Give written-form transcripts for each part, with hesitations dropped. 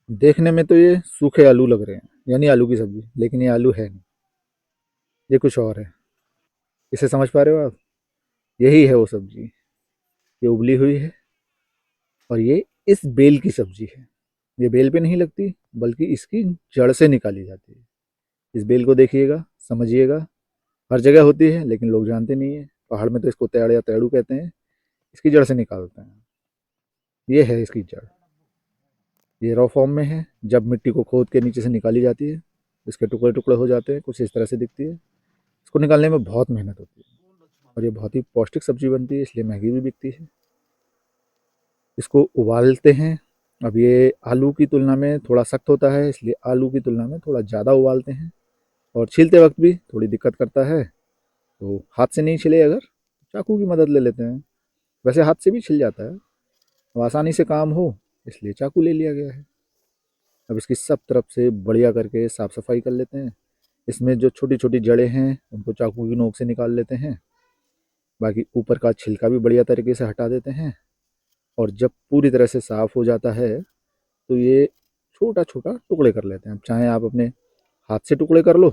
देखने में तो ये सूखे आलू लग रहे हैं, यानी आलू की सब्जी, लेकिन ये आलू है नहीं, ये कुछ और है। इसे समझ पा रहे हो आप? यही है वो सब्जी। ये उबली हुई है और ये इस बेल की सब्जी है। ये बेल पे नहीं लगती, बल्कि इसकी जड़ से निकाली जाती है। इस बेल को देखिएगा, समझिएगा। हर जगह होती है लेकिन लोग जानते नहीं है। पहाड़ में तो इसको तेड़ या तेड़ू कहते हैं। इसकी जड़ से निकालते हैं। ये है इसकी जड़। ये रॉ फॉर्म में है। जब मिट्टी को खोद के नीचे से निकाली जाती है, इसके टुकड़े टुकड़े हो जाते हैं, कुछ इस तरह से दिखती है। इसको निकालने में बहुत मेहनत होती है और ये बहुत ही पौष्टिक सब्जी बनती है, इसलिए महंगी भी बिकती है। इसको उबालते हैं। अब ये आलू की तुलना में थोड़ा सख्त होता है, इसलिए आलू की तुलना में थोड़ा ज़्यादा उबालते हैं। और छीलते वक्त भी थोड़ी दिक्कत करता है, तो हाथ से नहीं छिले अगर, चाकू की मदद ले लेते हैं। वैसे हाथ से भी छिल जाता है, अब आसानी से काम हो इसलिए चाकू ले लिया गया है। अब इसकी सब तरफ से बढ़िया करके साफ़ सफाई कर लेते हैं। इसमें जो छोटी छोटी जड़ें हैं उनको चाकू की नोक से निकाल लेते हैं। बाकी ऊपर का छिलका भी बढ़िया तरीके से हटा देते हैं। और जब पूरी तरह से साफ़ हो जाता है तो ये छोटा छोटा टुकड़े कर लेते हैं। अब चाहे आप अपने हाथ से टुकड़े कर लो,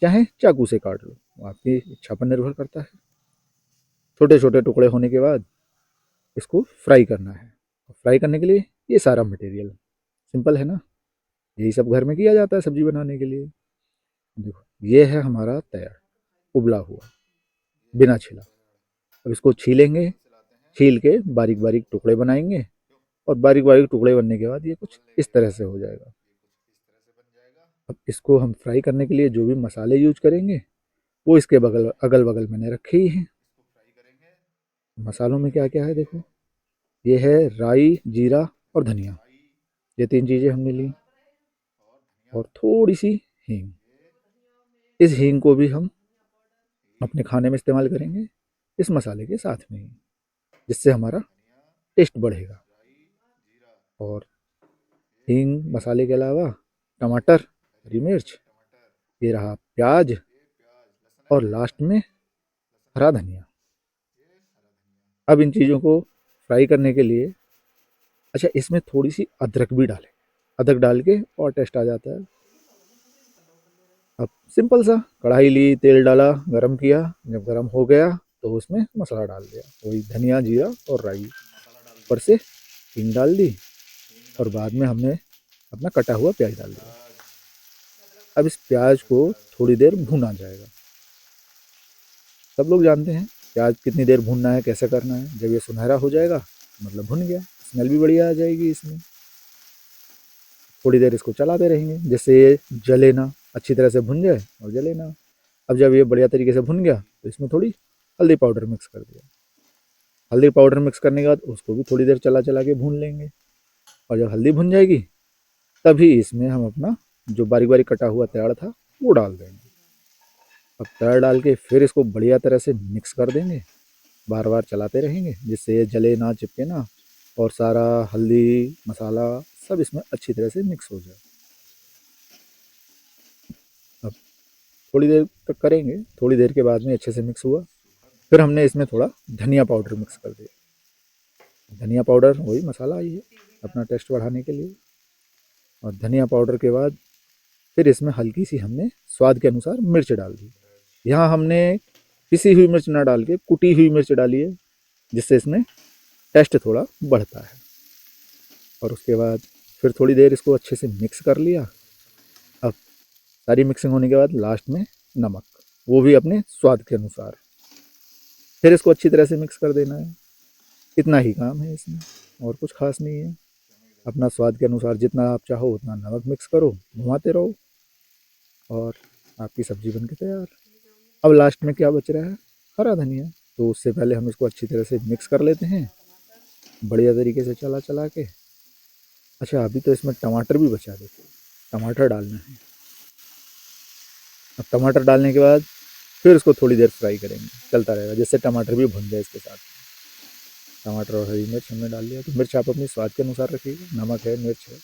चाहे चाकू से काट लो, वो आपकी इच्छा पर निर्भर करता है। छोटे छोटे टुकड़े होने के बाद इसको फ्राई करना है। फ्राई करने के लिए ये सारा मटेरियल सिंपल है ना, यही सब घर में किया जाता है सब्जी बनाने के लिए। देखो, ये है हमारा तैयार उबला हुआ, बिना छिला। अब इसको छीलेंगे, छील के बारीक बारीक टुकड़े बनाएंगे। और बारीक बारीक टुकड़े बनने के बाद ये कुछ इस तरह से हो जाएगा। अब इसको हम फ्राई करने के लिए जो भी मसाले यूज करेंगे वो इसके बगल अगल बगल मैंने रखे ही हैं। मसालों में क्या क्या है देखो, ये है राई, जीरा और धनिया। ये तीन चीज़ें हमने ली। और थोड़ी सी हींग। इस हींग को भी हम अपने खाने में इस्तेमाल करेंगे इस मसाले के साथ में ही, जिससे हमारा टेस्ट बढ़ेगा। और हींग मसाले के अलावा टमाटर, हरी मिर्च, ये रहा प्याज, और लास्ट में हरा धनिया। अब इन चीज़ों को फ्राई करने के लिए, अच्छा, इसमें थोड़ी सी अदरक भी डालें। अदरक डाल के और टेस्ट आ जाता है। अब सिंपल सा कढ़ाई ली, तेल डाला, गरम किया। जब गरम हो गया तो उसमें मसाला डाल दिया, वही धनिया, जीरा और राई। ऊपर से हींग डाल दी और बाद में हमने अपना कटा हुआ प्याज डाल दिया। अब इस प्याज को थोड़ी देर भूना जाएगा। सब लोग जानते हैं प्याज कितनी देर भूनना है, कैसे करना है। जब ये सुनहरा हो जाएगा मतलब भुन गया, स्मेल भी बढ़िया आ जाएगी इसमें। थोड़ी देर इसको चलाते रहेंगे जिससे ये जले ना, अच्छी तरह से भुन जाए और जले ना। अब जब ये बढ़िया तरीके से भुन गया तो इसमें थोड़ी हल्दी पाउडर मिक्स कर दिया। हल्दी पाउडर मिक्स करने के बाद उसको भी थोड़ी देर चला चला के भून लेंगे। और जब हल्दी भुन जाएगी तभी इसमें हम अपना जो बारीक बारीक कटा हुआ तैयार था वो डाल देंगे। अब तैयार डाल के फिर इसको बढ़िया तरह से मिक्स कर देंगे। बार बार चलाते रहेंगे जिससे ये जले ना, चिपके ना, और सारा हल्दी मसाला सब इसमें अच्छी तरह से मिक्स हो जाए। अब थोड़ी देर तक करेंगे, थोड़ी देर के बाद में अच्छे से मिक्स हुआ। फिर हमने इसमें थोड़ा धनिया पाउडर मिक्स कर दिया। धनिया पाउडर वही मसाला ही है अपना टेस्ट बढ़ाने के लिए। और धनिया पाउडर के बाद फिर इसमें हल्की सी हमने स्वाद के अनुसार मिर्च डाल दी। यहाँ हमने पिसी हुई मिर्च ना डाल के कुटी हुई मिर्च डाली है, जिससे इसमें टेस्ट थोड़ा बढ़ता है। और उसके बाद फिर थोड़ी देर इसको अच्छे से मिक्स कर लिया। अब सारी मिक्सिंग होने के बाद लास्ट में नमक, वो भी अपने स्वाद के अनुसार। फिर इसको अच्छी तरह से मिक्स कर देना है। इतना ही काम है इसमें, और कुछ खास नहीं है। अपना स्वाद के अनुसार जितना आप चाहो उतना नमक मिक्स करो, घुमाते रहो, और आपकी सब्ज़ी बन के तैयार। अब लास्ट में क्या बच रहा है, हरा धनिया। तो उससे पहले हम इसको अच्छी तरह से मिक्स कर लेते हैं, बढ़िया तरीके से चला चला के। अच्छा, अभी तो इसमें टमाटर भी बचा देते, टमाटर डालना है। अब टमाटर डालने के बाद फिर उसको थोड़ी देर फ्राई करेंगे, चलता रहेगा जिससे टमाटर भी भुन जाए इसके साथ। टमाटर और हरी मिर्च हमने डाल दिया। तो मिर्च आप अपने स्वाद के अनुसार रखिएगा, नमक है, मिर्च है।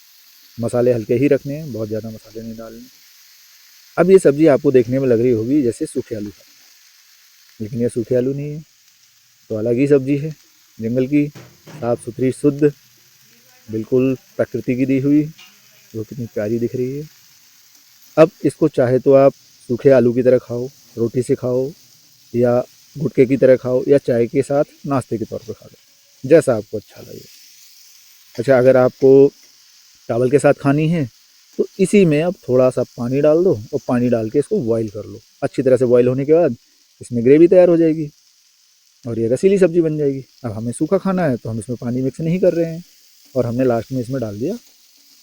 मसाले हल्के ही रखने हैं, बहुत ज़्यादा मसाले नहीं डालने। अब ये सब्ज़ी आपको देखने में लग रही होगी जैसे सूखे आलू का, लेकिन ये सूखे आलू नहीं है। तो अलग ही सब्ज़ी है, जंगल की, साफ़ सुथरी, शुद्ध, बिल्कुल प्रकृति की दी हुई। वो कितनी प्यारी दिख रही है। अब इसको चाहे तो आप सूखे आलू की तरह खाओ, रोटी से खाओ, या गुटके की तरह खाओ, या चाय के साथ नाश्ते के तौर पर खा लो, जैसा आपको अच्छा लगे। अच्छा, अगर आपको चावल के साथ खानी है तो इसी में अब थोड़ा सा पानी डाल दो और पानी डाल के इसको बॉईल कर लो। अच्छी तरह से बॉईल होने के बाद इसमें ग्रेवी तैयार हो जाएगी और ये रसीली सब्जी बन जाएगी। अब हमें सूखा खाना है तो हम इसमें पानी मिक्स नहीं कर रहे हैं और हमने लास्ट में इसमें डाल दिया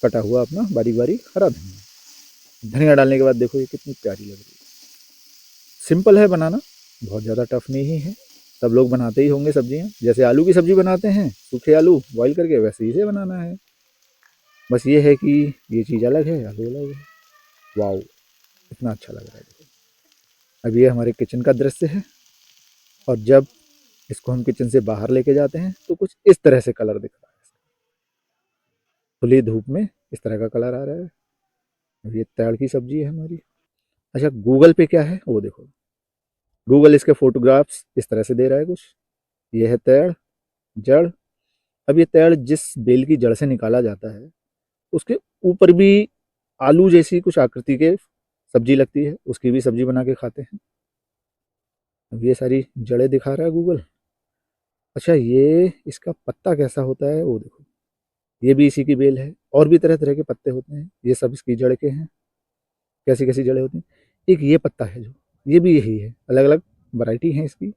कटा हुआ अपना बारीक बारीक हरा धनिया। धनिया डालने के बाद देखो ये कितनी प्यारी लग रही है। सिंपल है बनाना, बहुत ज़्यादा टफ नहीं है। सब लोग बनाते ही होंगे सब्जियां, जैसे आलू की सब्जी बनाते हैं सूखे आलू बॉईल करके, वैसे ही इसे बनाना है। बस ये है कि ये चीज़ अलग है, आलू अलग है। वाओ, इतना अच्छा लग रहा है। अब ये हमारे किचन का दृश्य है और जब इसको हम किचन से बाहर लेके जाते हैं तो कुछ इस तरह से कलर दिख रहा है। खुली धूप में इस तरह का कलर आ रहा है। अब ये तैड़ की सब्जी है हमारी। अच्छा, गूगल पे क्या है वो देखो। गूगल इसके फोटोग्राफ्स इस तरह से दे रहा है कुछ। ये है तैड़, जड़। अब ये तैड़ जिस बेल की जड़ से निकाला जाता है उसके ऊपर भी आलू जैसी कुछ आकृति के सब्जी लगती है, उसकी भी सब्जी बना के खाते हैं। अब ये सारी जड़ें दिखा रहा है गूगल। अच्छा, ये इसका पत्ता कैसा होता है वो देखो। ये भी इसी की बेल है। और भी तरह तरह के पत्ते होते हैं, ये सब इसकी जड़ के हैं। कैसी कैसी जड़ें होती हैं। एक ये पत्ता है जो, ये भी यही है, अलग अलग वैरायटी है इसकी।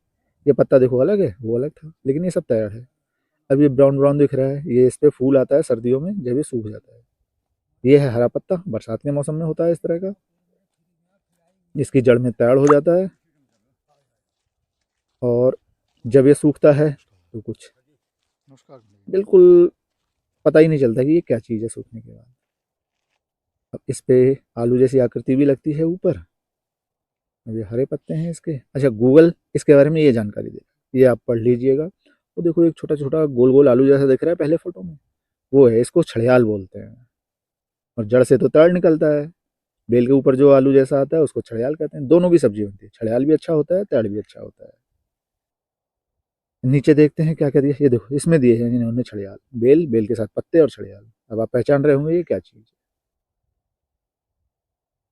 ये पत्ता देखो अलग है, वो अलग था, लेकिन ये सब तैयार है। अब ये ब्राउन ब्राउन दिख रहा है, ये इस पे फूल आता है सर्दियों में जब ये सूख जाता है। ये है हरा पत्ता, बरसात के मौसम में होता है इस तरह का। इसकी जड़ में तैयार हो जाता है और जब ये सूखता है तो कुछ बिल्कुल पता ही नहीं चलता कि ये क्या चीज़ है सूखने के बाद। अब इस पे आलू जैसी आकृति भी लगती है ऊपर। अब ये हरे पत्ते हैं इसके। अच्छा, गूगल इसके बारे में ये जानकारी दे, ये आप पढ़ लीजिएगा। वो देखो एक छोटा छोटा गोल गोल आलू जैसा दिख रहा है पहले फोटो में, वो है, इसको छड़ियाल बोलते हैं। और जड़ से तो तड़ निकलता है। बेल के ऊपर जो आलू जैसा आता है उसको छड़ियाल कहते हैं। दोनों की सब्जी बनती है, छड़ियाल भी अच्छा होता है, तड़ भी अच्छा होता है। नीचे देखते हैं क्या क्या दिया। ये देखो इसमें दिए हैं इन्होंने छड़ियाल, बेल, बेल के साथ पत्ते और छड़ियाल। अब आप पहचान रहे होंगे ये क्या चीज़ है।